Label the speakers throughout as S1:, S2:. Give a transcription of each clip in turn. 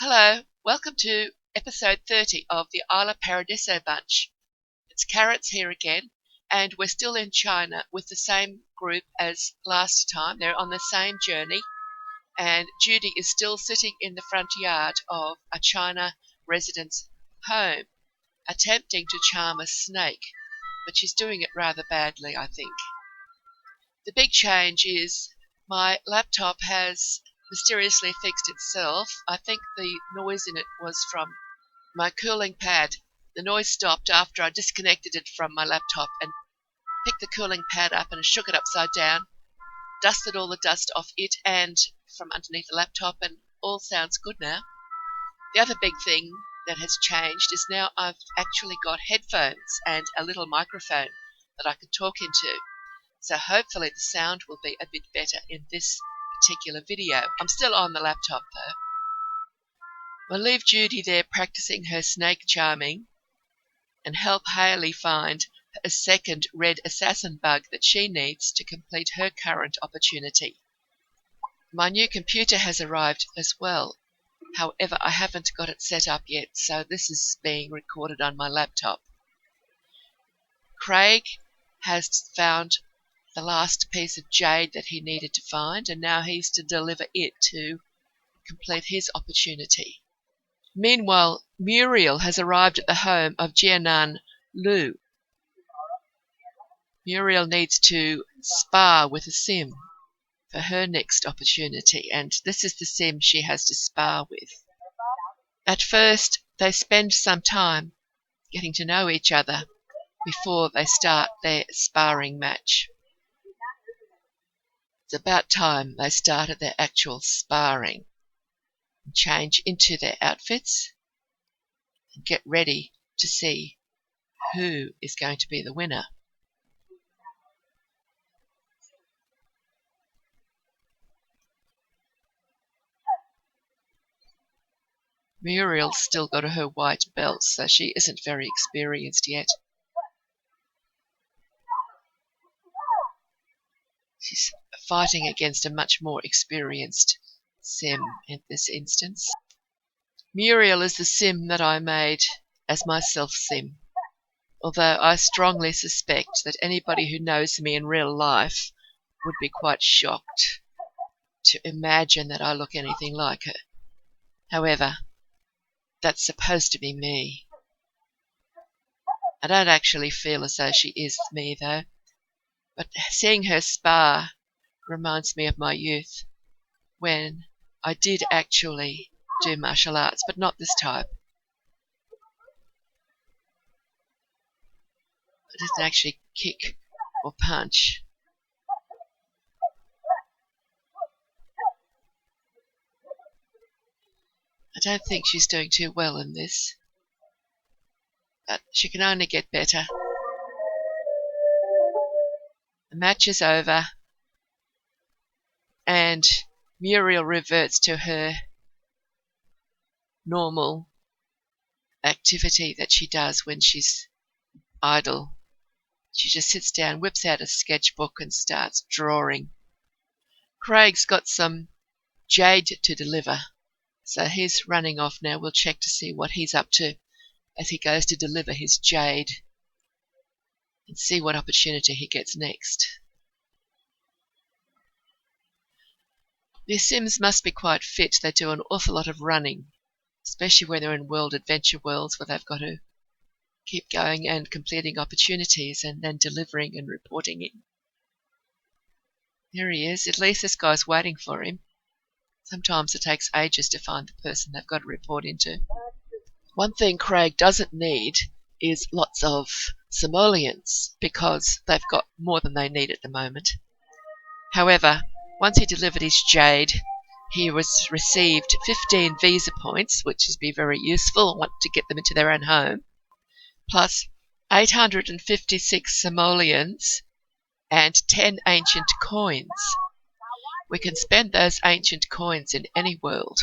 S1: Hello, welcome to episode 30 of the Isla Paradiso bunch. It's Carrots here again, and we're still in China with the same group as last time. They're on the same journey, and Judy is still sitting in the front yard of a China resident's home, attempting to charm a snake, but she's doing it rather badly, I think. The big change is my laptop has mysteriously fixed itself. I think the noise in it was from my cooling pad. The noise stopped after I disconnected it from my laptop and picked the cooling pad up and shook it upside down, dusted all the dust off it and from underneath the laptop, and all sounds good now. The other big thing that has changed is now I've actually got headphones and a little microphone that I can talk into. So hopefully the sound will be a bit better in this particular video. I'm still on the laptop though. We'll leave Judy there practicing her snake charming and help Hayley find a second red assassin bug that she needs to complete her current opportunity. My new computer has arrived as well. However, I haven't got it set up yet, so this is being recorded on my laptop. Craig has found the last piece of jade that he needed to find, and now he's to deliver it to complete his opportunity. Meanwhile, Muriel has arrived at the home of Jianan Lu. Muriel needs to spar with a sim for her next opportunity, and this is the sim she has to spar with. At first, they spend some time getting to know each other before they start their sparring match. It's about time they started their actual sparring and change into their outfits and get ready to see who is going to be the winner. Muriel's still got her white belt, so she isn't very experienced yet. She's fighting against a much more experienced sim in this instance. Muriel is the sim that I made as my self-sim, although I strongly suspect that anybody who knows me in real life would be quite shocked to imagine that I look anything like her. However, that's supposed to be me. I don't actually feel as though she is me, though. But seeing her spar reminds me of my youth, when I did actually do martial arts, but not this type. I didn't actually kick or punch. I don't think she's doing too well in this, but she can only get better. The match is over, and Muriel reverts to her normal activity that she does when she's idle. She just sits down, whips out a sketchbook and starts drawing. Craig's got some jade to deliver, so he's running off now. We'll check to see what he's up to as he goes to deliver his jade and see what opportunity he gets next. The Sims must be quite fit. They do an awful lot of running, especially when they're in World Adventure Worlds where they've got to keep going and completing opportunities and then delivering and reporting in. There he is. At least this guy's waiting for him. Sometimes it takes ages to find the person they've got to report into. One thing Craig doesn't need is lots of simoleons, because they've got more than they need at the moment. However, once he delivered his jade, he received 15 visa points, which would be very useful. I want to get them into their own home, plus 856 simoleons and 10 ancient coins. We can spend those ancient coins in any world,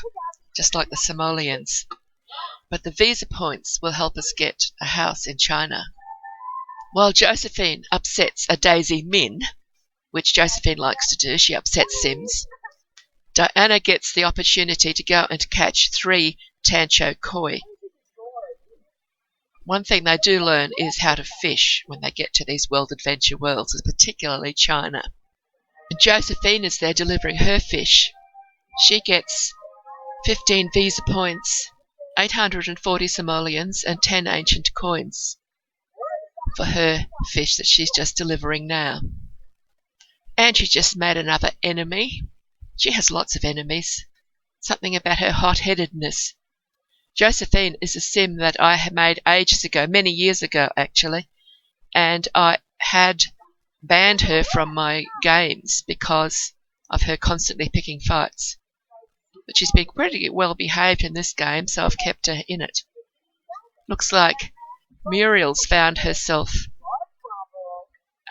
S1: just like the simoleons. But the visa points will help us get a house in China. While Josephine upsets a Daisy Min, which Josephine likes to do, she upsets Sims, Diana gets the opportunity to go and catch 3 Tancho koi. One thing they do learn is how to fish when they get to these world adventure worlds, particularly China. And Josephine is there delivering her fish. She gets 15 visa points, 840 simoleons, and 10 ancient coins for her fish that she's just delivering now. And she just made another enemy. She has lots of enemies. Something about her hot-headedness. Josephine is a sim that I had made ages ago, many years ago actually, and I had banned her from my games because of her constantly picking fights. But she's been pretty well behaved in this game, so I've kept her in it. Looks like Muriel's found herself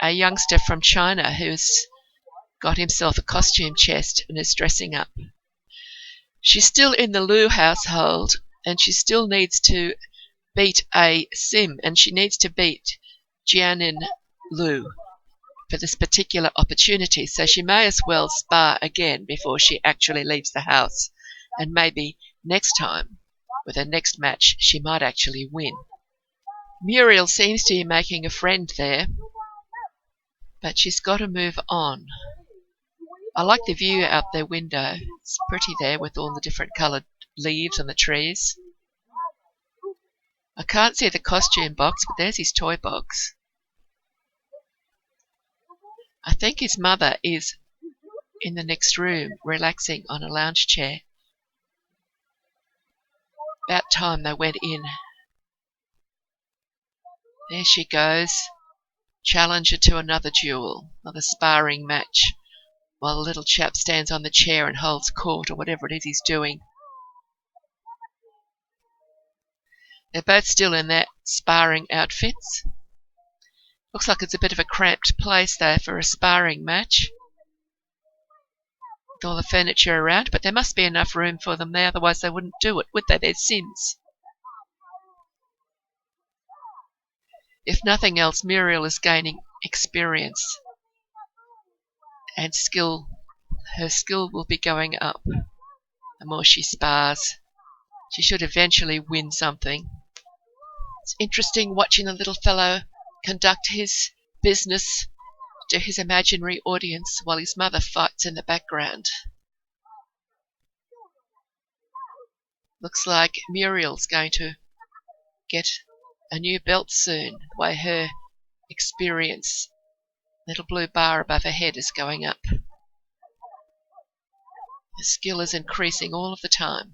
S1: a youngster from China who's got himself a costume chest and is dressing up. She's still in the Lu household, and she still needs to beat a sim, and she needs to beat Jianin Lu for this particular opportunity, so she may as well spar again before she actually leaves the house, and maybe next time, with her next match, she might actually win. Muriel seems to be making a friend there, but she's got to move on. I like the view out their window. It's pretty there with all the different coloured leaves on the trees. I can't see the costume box, but there's his toy box. I think his mother is in the next room, relaxing on a lounge chair. About time they went in. There she goes. Challenger to another duel, another sparring match, while the little chap stands on the chair and holds court or whatever it is he's doing. They're both still in their sparring outfits. Looks like it's a bit of a cramped place though for a sparring match, with all the furniture around, but there must be enough room for them there, otherwise they wouldn't do it, would they? They're Sims. If nothing else, Muriel is gaining experience and skill. Her skill will be going up the more she spars. She should eventually win something. It's interesting watching the little fellow conduct his business to his imaginary audience while his mother fights in the background. Looks like Muriel's going to get a new belt soon, the way her experience, little blue bar above her head, is going up. Her skill is increasing all of the time.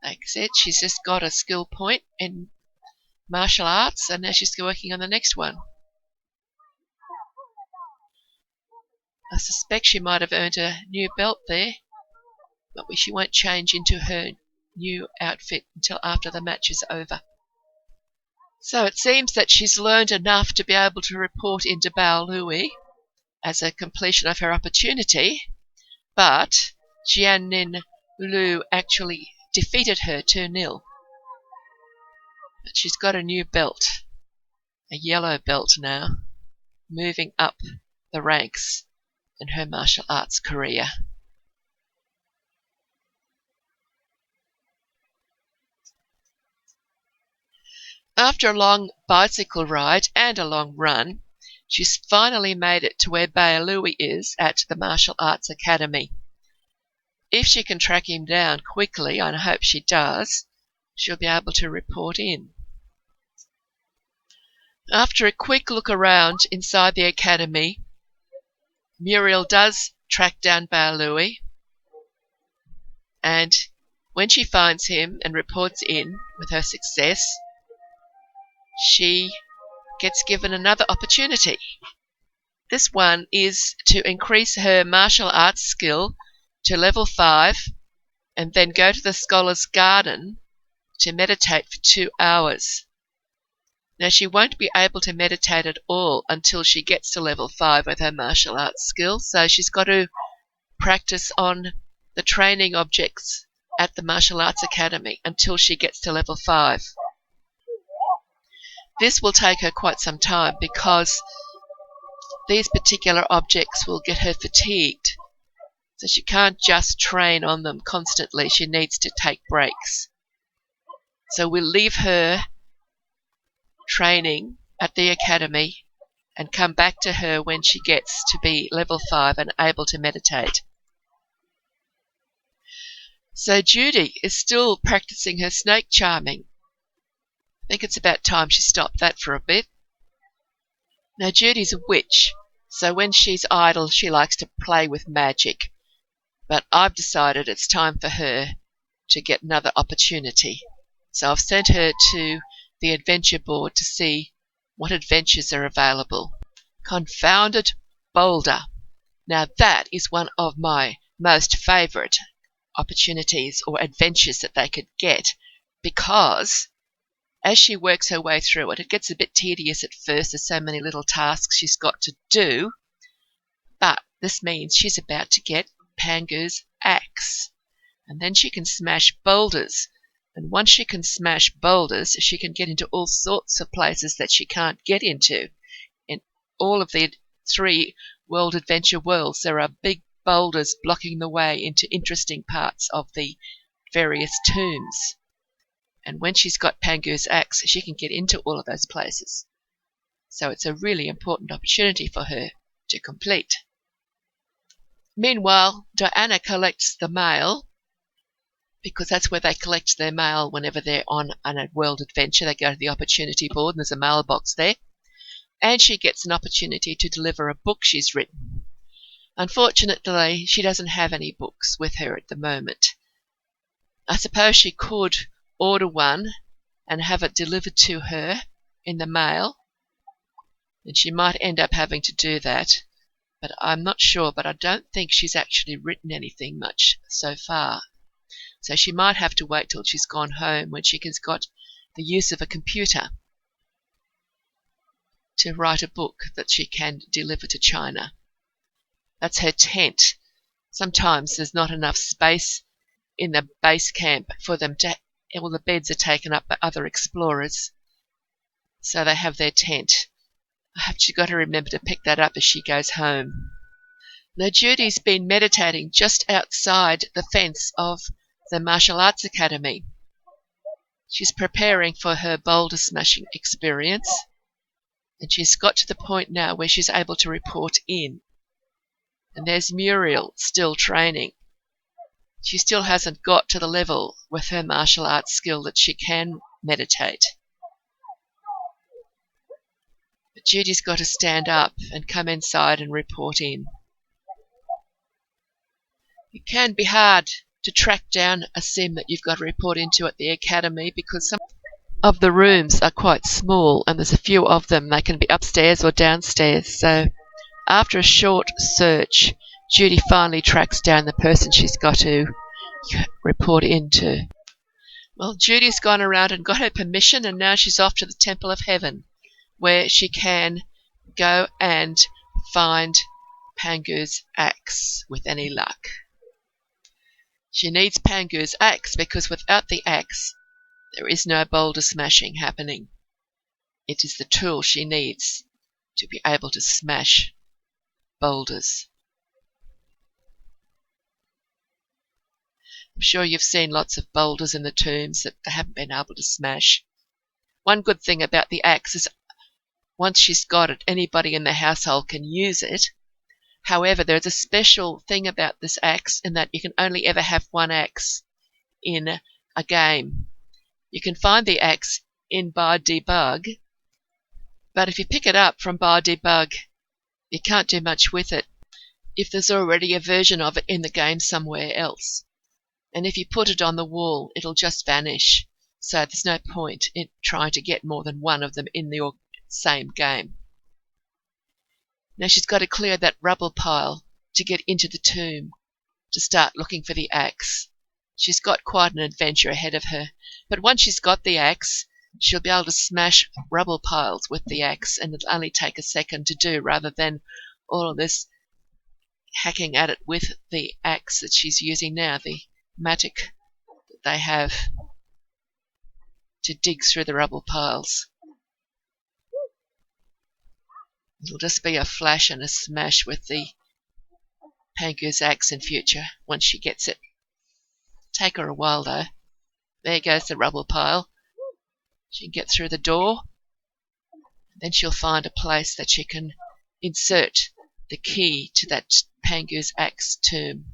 S1: Like I said, she's just got a skill point in martial arts, and now she's working on the next one. I suspect she might have earned a new belt there, but she won't change into her new outfit until after the match is over. So it seems that she's learned enough to be able to report into Bao Lui as a completion of her opportunity, but Jianin Lu actually defeated her 2-0. But she's got a new belt, a yellow belt now, moving up the ranks in her martial arts career. After a long bicycle ride and a long run, she's finally made it to where Bao Lui is at the Martial Arts Academy. If she can track him down quickly, and I hope she does, she'll be able to report in. After a quick look around inside the academy, Muriel does track down Bao Lui, and when she finds him and reports in with her success, she gets given another opportunity. This one is to increase her martial arts skill to level 5 and then go to the Scholar's Garden to meditate for 2 hours. Now, she won't be able to meditate at all until she gets to level 5 with her martial arts skill, so she's got to practice on the training objects at the Martial Arts Academy until she gets to level 5. This will take her quite some time because these particular objects will get her fatigued. So she can't just train on them constantly. She needs to take breaks. So we'll leave her training at the academy and come back to her when she gets to be level 5 and able to meditate. So Judy is still practicing her snake charming. I think it's about time she stopped that for a bit. Now Judy's a witch, so when she's idle she likes to play with magic. But I've decided it's time for her to get another opportunity. So I've sent her to the adventure board to see what adventures are available. Confounded Boulder. Now that is one of my most favourite opportunities or adventures that they could get, because as she works her way through it, it gets a bit tedious at first. There's so many little tasks she's got to do, but this means she's about to get Pangu's axe, and then she can smash boulders. And once she can smash boulders, she can get into all sorts of places that she can't get into. In all of the 3 World Adventure worlds, there are big boulders blocking the way into interesting parts of the various tombs. And when she's got Pangu's axe, she can get into all of those places. So it's a really important opportunity for her to complete. Meanwhile, Diana collects the mail, because that's where they collect their mail whenever they're on a world adventure. They go to the opportunity board and there's a mailbox there. And she gets an opportunity to deliver a book she's written. Unfortunately, she doesn't have any books with her at the moment. I suppose she could order one and have it delivered to her in the mail, and she might end up having to do that, but I'm not sure. But I don't think she's actually written anything much so far, so she might have to wait till she's gone home when she has got the use of a computer to write a book that she can deliver to China. That's her tent. Sometimes there's not enough space in the base camp for them to, all the beds are taken up by other explorers, so they have their tent. She's got to remember to pick that up as she goes home. Now Judy's been meditating just outside the fence of the Martial Arts Academy. She's preparing for her boulder smashing experience, and she's got to the point now where she's able to report in. And there's Muriel still training. She still hasn't got to the level with her martial arts skill that she can meditate. But Judy's got to stand up and come inside and report in. It can be hard to track down a sim that you've got to report into at the academy, because some of the rooms are quite small and there's a few of them. They can be upstairs or downstairs. So after a short search, Judy finally tracks down the person she's got to report into. Well, Judy's gone around and got her permission, and now she's off to the Temple of Heaven, where she can go and find Pangu's axe with any luck. She needs Pangu's axe because without the axe, there is no boulder smashing happening. It is the tool she needs to be able to smash boulders. I'm sure you've seen lots of boulders in the tombs that they haven't been able to smash. One good thing about the axe is once she's got it, anybody in the household can use it. However, there's a special thing about this axe in that you can only ever have one axe in a game. You can find the axe in Bar Debug, but if you pick it up from Bar Debug, you can't do much with it if there's already a version of it in the game somewhere else. And if you put it on the wall, it'll just vanish. So there's no point in trying to get more than one of them in the same game. Now she's got to clear that rubble pile to get into the tomb, to start looking for the axe. She's got quite an adventure ahead of her. But once she's got the axe, she'll be able to smash rubble piles with the axe, and it'll only take a second to do, rather than all of this hacking at it with the axe that she's using now, the mattock that they have to dig through the rubble piles. It'll just be a flash and a smash with the Pangu's axe in future once she gets it. Take her a while though. There goes the rubble pile. She can get through the door. Then she'll find a place that she can insert the key to that Pangu's axe tomb.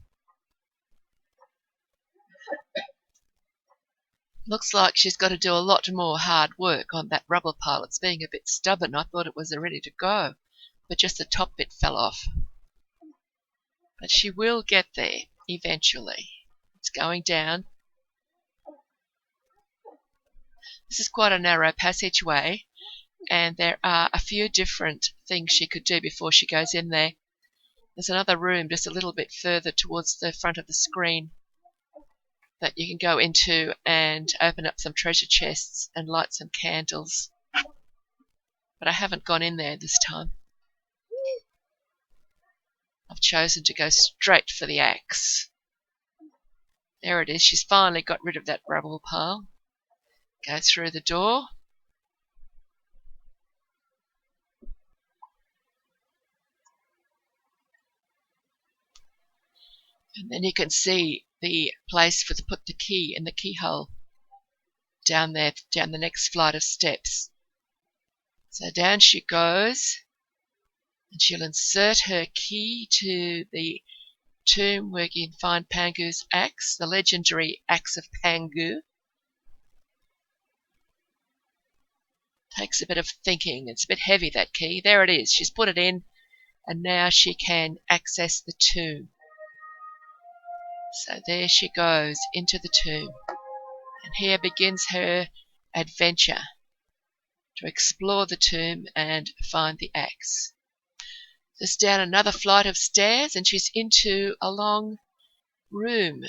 S1: Looks like she's got to do a lot more hard work on that rubble pile. It's being a bit stubborn. I thought it was ready to go, but just the top bit fell off. But she will get there eventually. It's going down. This is quite a narrow passageway, and there are a few different things she could do before she goes in there. There's another room just a little bit further towards the front of the screen that you can go into and open up some treasure chests and light some candles. But I haven't gone in there this time. I've chosen to go straight for the axe. There it is. She's finally got rid of that rubble pile. Go through the door. And then you can see the place for to put the key in the keyhole down there, down the next flight of steps. So down she goes, and she'll insert her key to the tomb where you can find Pangu's axe, the legendary axe of Pangu. Takes a bit of thinking. It's a bit heavy, that key. There it is. She's put it in, and now she can access the tomb. So there she goes into the tomb. And here begins her adventure to explore the tomb and find the axe. Just down another flight of stairs, and she's into a long room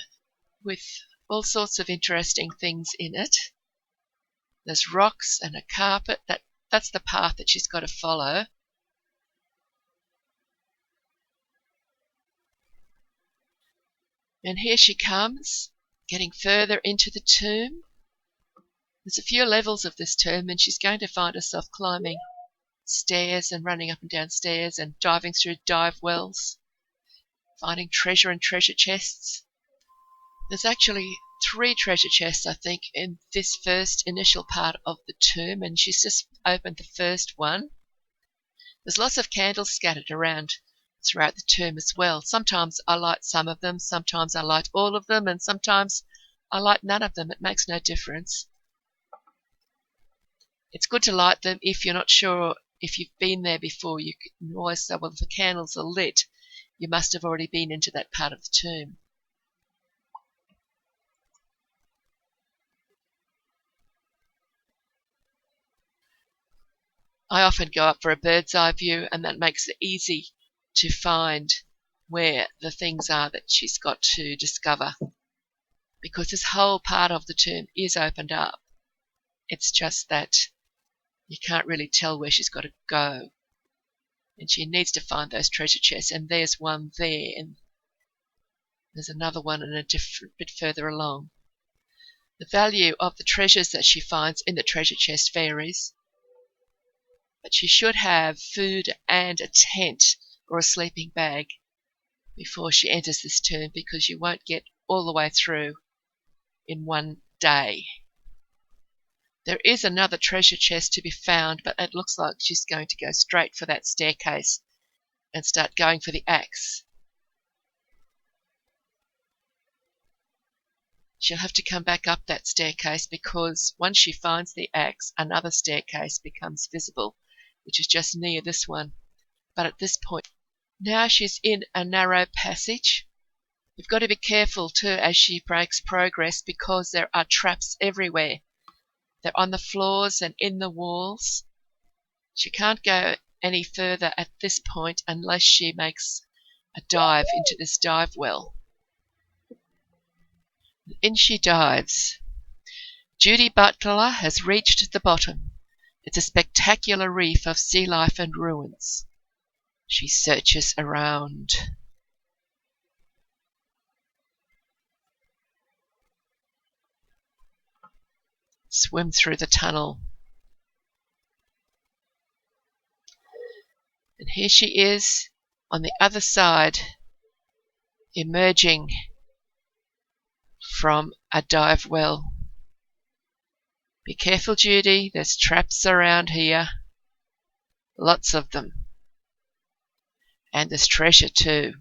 S1: with all sorts of interesting things in it. There's rocks and a carpet. That's the path that she's got to follow. And here she comes, getting further into the tomb. There's a few levels of this tomb, and she's going to find herself climbing stairs and running up and down stairs and diving through dive wells, finding treasure and treasure chests. There's actually 3 treasure chests, I think, in this first initial part of the tomb, and she's just opened the first one. There's lots of candles scattered around throughout the tomb as well. Sometimes I light some of them, sometimes I light all of them, and sometimes I light none of them. It makes no difference. It's good to light them if you're not sure if you've been there before. You can always say, well, if the candles are lit, you must have already been into that part of the tomb. I often go up for a bird's eye view, and that makes it easy to find where the things are that she's got to discover, because this whole part of the tomb is opened up. It's just that you can't really tell where she's got to go, and she needs to find those treasure chests, and there's one there, and there's another one and a different bit further along. The value of the treasures that she finds in the treasure chest varies, but she should have food and a tent or a sleeping bag before she enters this tomb, because you won't get all the way through in one day. There is another treasure chest to be found, but it looks like she's going to go straight for that staircase and start going for the axe. She'll have to come back up that staircase, because once she finds the axe, another staircase becomes visible, which is just near this one. But at this point, now she's in a narrow passage. You've got to be careful too as she makes progress, because there are traps everywhere. They're on the floors and in the walls. She can't go any further at this point unless she makes a dive into this dive well. In she dives. Judy Butler has reached the bottom. It's a spectacular reef of sea life and ruins. She searches around. Swim through the tunnel. And here she is on the other side emerging from a dive well. Be careful, Judy. There's traps around here. Lots of them. And there's treasure too.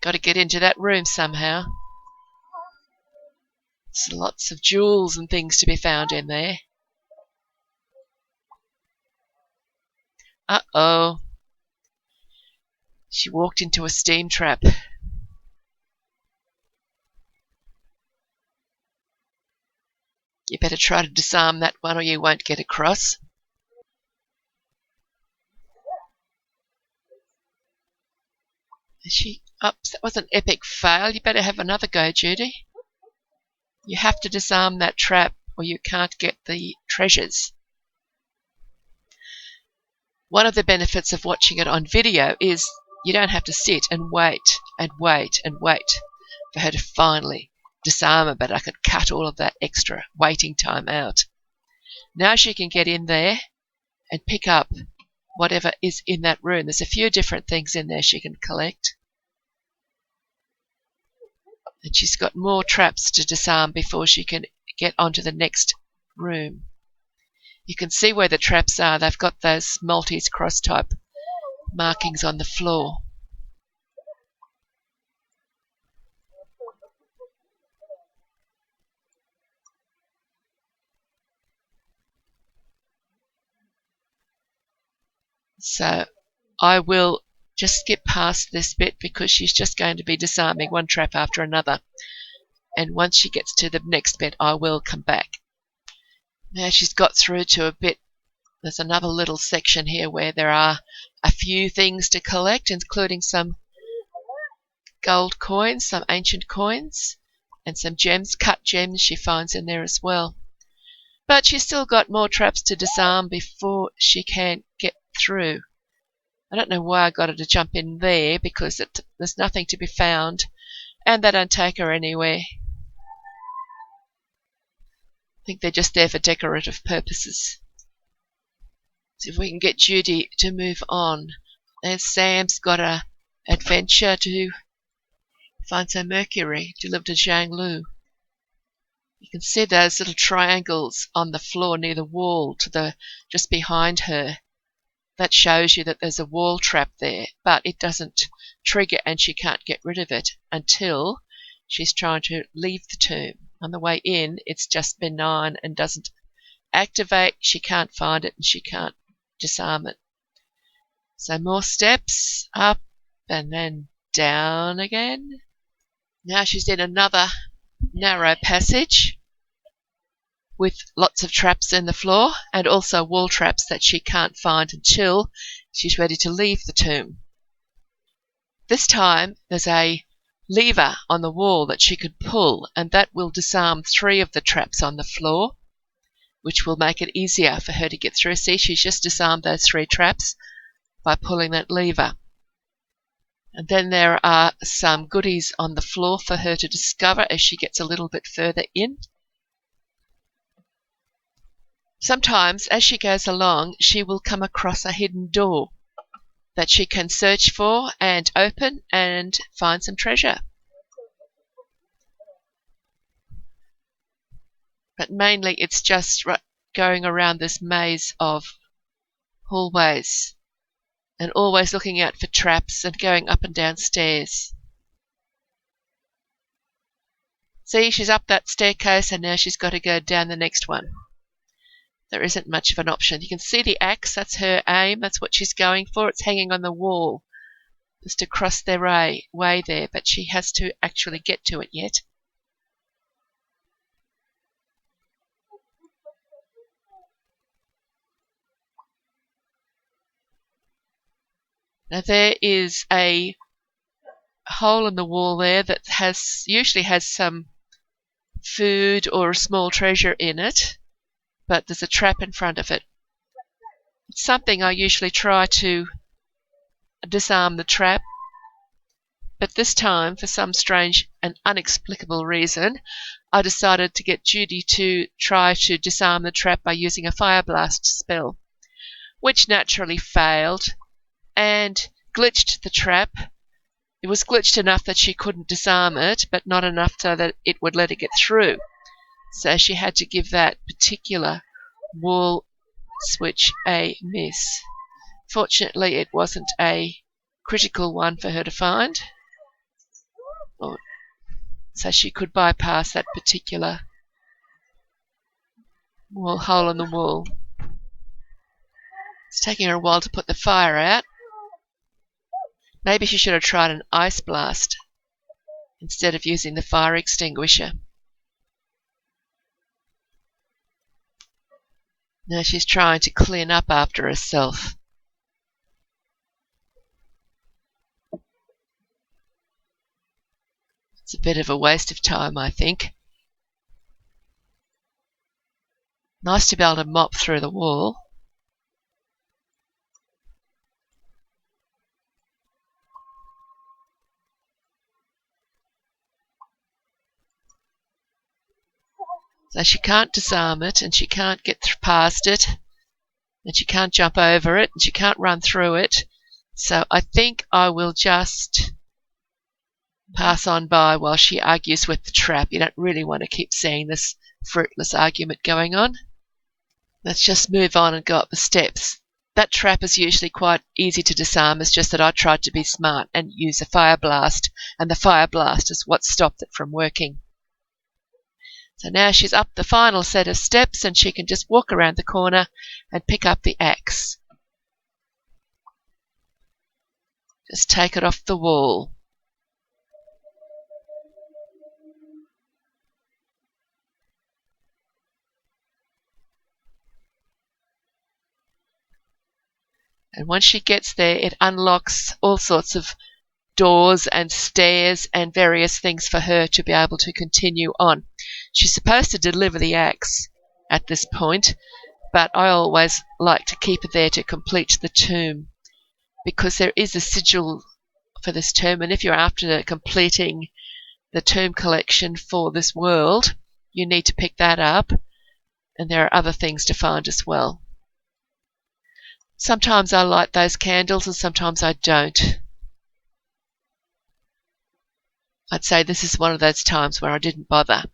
S1: Got to get into that room somehow. There's lots of jewels and things to be found in there. Uh-oh. She walked into a steam trap. You better try to disarm that one or you won't get across. Is she up? That was an epic fail. You better have another go, Judy. You have to disarm that trap or you can't get the treasures. One of the benefits of watching it on video is you don't have to sit and wait and wait and wait for her to finally disarm it, but I could cut all of that extra waiting time out. Now she can get in there and pick up whatever is in that room. There's a few different things in there she can collect. And she's got more traps to disarm before she can get onto the next room. You can see where the traps are. They've got those Maltese cross type markings on the floor. So I will just skip past this bit because she's just going to be disarming one trap after another. And once she gets to the next bit, I will come back. Now she's got through to a bit. There's another little section here where there are a few things to collect, including some gold coins, some ancient coins, and some gems, cut gems she finds in there as well. But she's still got more traps to disarm before she can get through. I don't know why I got her to jump in there because there's nothing to be found and they don't take her anywhere. I think they're just there for decorative purposes. See if we can get Judy to move on. And Sam's got a adventure to find some mercury delivered to Zhang Lu. You can see those little triangles on the floor near the wall just behind her. That shows you that there's a wall trap there, but it doesn't trigger and she can't get rid of it until she's trying to leave the tomb. On the way in, it's just benign and doesn't activate. She can't find it and she can't disarm it. So more steps, up and then down again. Now she's in another narrow passage with lots of traps in the floor and also wall traps that she can't find until she's ready to leave the tomb. This time there's a lever on the wall that she could pull, and that will disarm 3 of the traps on the floor, which will make it easier for her to get through. See, she's just disarmed those 3 traps by pulling that lever. And then there are some goodies on the floor for her to discover as she gets a little bit further in. Sometimes, as she goes along, she will come across a hidden door that she can search for and open and find some treasure. But mainly it's just going around this maze of hallways and always looking out for traps and going up and down stairs. See, she's up that staircase and now she's got to go down the next one. There isn't much of an option. You can see the axe, that's her aim, that's what she's going for. It's hanging on the wall just across their way there, but she has to actually get to it yet. Now there is a hole in the wall there that usually has some food or a small treasure in it, but there's a trap in front of it. It's something I usually try to disarm the trap, but this time, for some strange and inexplicable reason, I decided to get Judy to try to disarm the trap by using a fire blast spell, which naturally failed, and glitched the trap. It was glitched enough that she couldn't disarm it, but not enough so that it would let her get through. So she had to give that particular wool switch a miss. Fortunately, it wasn't a critical one for her to find, so she could bypass that particular hole in the wall. It's taking her a while to put the fire out. Maybe she should have tried an ice blast instead of using the fire extinguisher. Now she's trying to clean up after herself. It's a bit of a waste of time, I think. Nice to be able to mop through the wall. So she can't disarm it, and she can't get past it, and she can't jump over it, and she can't run through it. So I think I will just pass on by while she argues with the trap. You don't really want to keep seeing this fruitless argument going on. Let's just move on and go up the steps. That trap is usually quite easy to disarm. It's just that I tried to be smart and use a fire blast, and the fire blast is what stopped it from working. So now she's up the final set of steps, and she can just walk around the corner and pick up the axe. Just take it off the wall. And once she gets there, it unlocks all sorts of doors and stairs and various things for her to be able to continue on. She's supposed to deliver the axe at this point, but I always like to keep her there to complete the tomb, because there is a sigil for this tomb, and if you're after completing the tomb collection for this world, you need to pick that up, and there are other things to find as well. Sometimes I light those candles and sometimes I don't. I'd say this is one of those times where I didn't bother.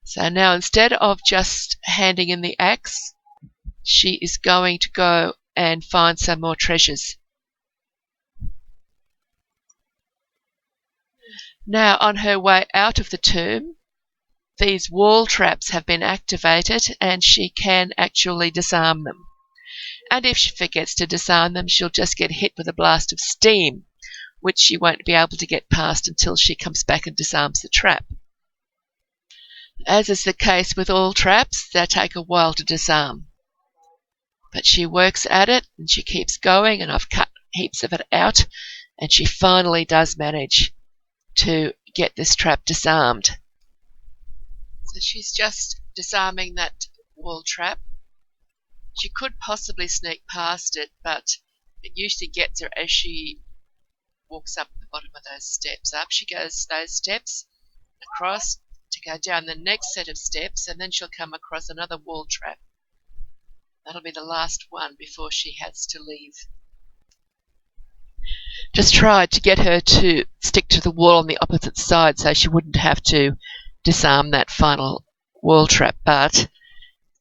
S1: So now, instead of just handing in the axe, she is going to go and find some more treasures. Now, on her way out of the tomb, these wall traps have been activated and she can actually disarm them. And if she forgets to disarm them, she'll just get hit with a blast of steam, which she won't be able to get past until she comes back and disarms the trap. As is the case with all traps, they take a while to disarm. But she works at it and she keeps going, and I've cut heaps of it out, and she finally does manage to get this trap disarmed. So she's just disarming that wall trap. She could possibly sneak past it, but it usually gets her as she walks up the bottom of those steps. Up she goes those steps, across to go down the next set of steps, and then she'll come across another wall trap. That'll be the last one before she has to leave. Just tried to get her to stick to the wall on the opposite side so she wouldn't have to disarm that final wall trap, but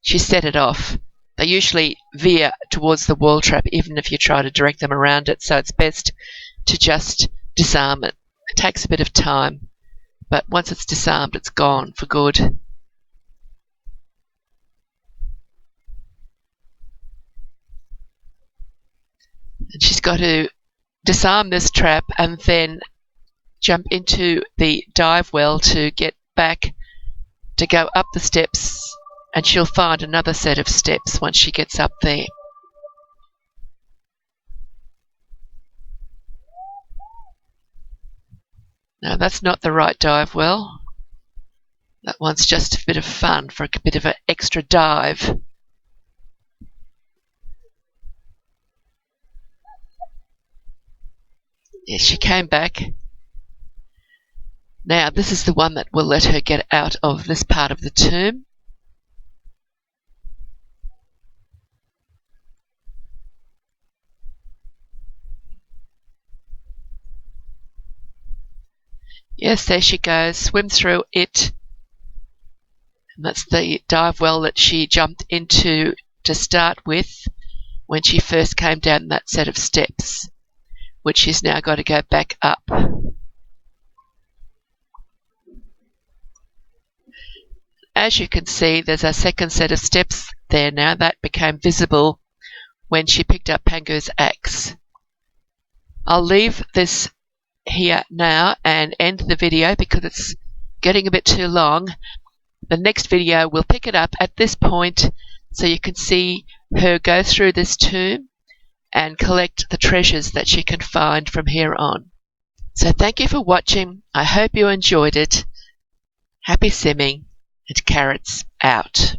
S1: she set it off. They usually veer towards the wall trap even if you try to direct them around it, so it's best to just disarm it. It takes a bit of time, but once it's disarmed, it's gone for good. And she's got to disarm this trap and then jump into the dive well to get back to go up the steps, and she'll find another set of steps once she gets up there. No, that's not the right dive well. That one's just a bit of fun for a bit of an extra dive. Yes, she came back. Now, this is the one that will let her get out of this part of the tomb. Yes, there she goes. Swim through it. And that's the dive well that she jumped into to start with when she first came down that set of steps, which she's now got to go back up. As you can see, there's a second set of steps there now. That became visible when she picked up Pangu's axe. I'll leave this here now and end the video because it's getting a bit too long. The next video will pick it up at this point so you can see her go through this tomb and collect the treasures that she can find from here on. So thank you for watching. I hope you enjoyed it. Happy simming, and carrots out.